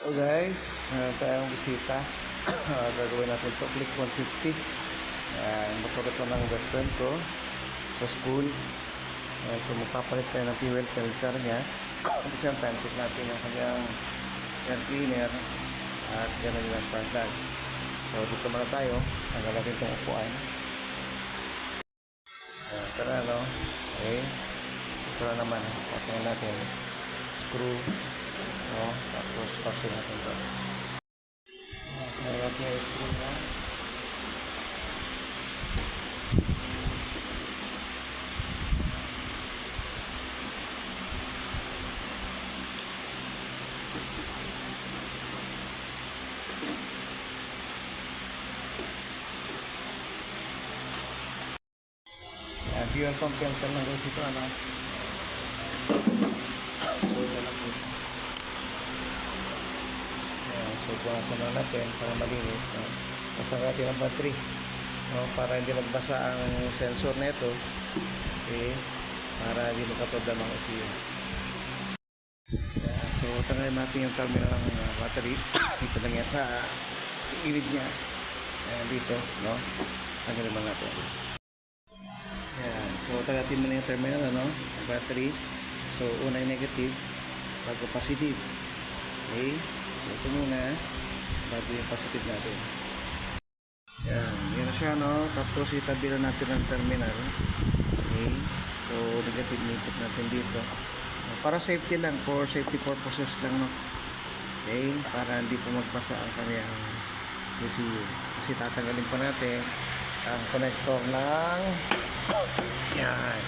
So guys, meron tayong bisita. Gagawin natin ito, click 150. Motor ito ng best friend ko sa school. So magpapalit tayo ng fuel filter niya. At the same time, check natin yung kanyang air cleaner at gano'n yung spark plug. So dito muna tayo, tanggal natin itong upuan. Tara, no? Okay, ito na naman, patingin natin screw, no? Tapos paksin natin ito. Tanggal natin yung screw na. Fuel pump filter lang guys ito, ano? So ito lang po. So buwasan lang natin para malinis, no? Tapos natin ang battery, no? Para hindi magbasa ang sensor nito, okay? Para hindi magka-problem ang ECU. So tanggalin natin yung terminal ng battery. Dito lang yan sa gilid niya. Dito, no? Tanggalin lang natin. So tagatin mo na yung terminal, ano? Battery. So una yung negative bago positive. Okay, so ito muna bago yung positive natin. Yan na siya, no? Tapos itabi na natin ang terminal. Okay, so negative input natin dito para safety lang, for safety purposes lang, no? Okay, para hindi po magbasa ang kanyang ECU. Kasi tatanggalin pa natin ang connector ng yan.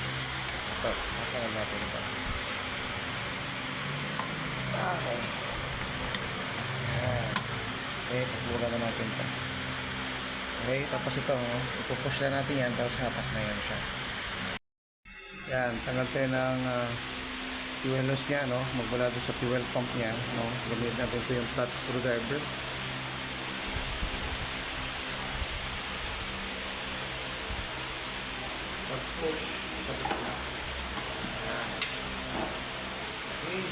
Ito, natanggal natin ito. Okay. Yan. Okay, tapos buka na natin ito. Okay, tapos ito, ipupush na natin yan, tapos hatak na yan siya. Yan, tanggal tayo ng fuel hose niya, no? Magmula doon sa fuel pump niya, no? Gamit natin ito yung flat screwdriver. Push. Okay.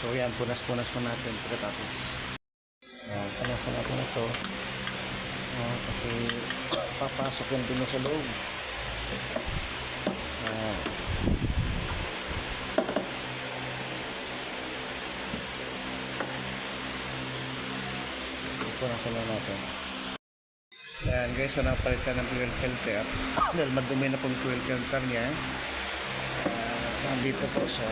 So yan, punas-punas mo natin pagkatapos. Punasan natin ito. Kasi papasok yan din sa loob. Punasan na natin. Yan guys, so napalitan ng fuel filter dahil madumi na po yung fuel filter niya. Nandito po sa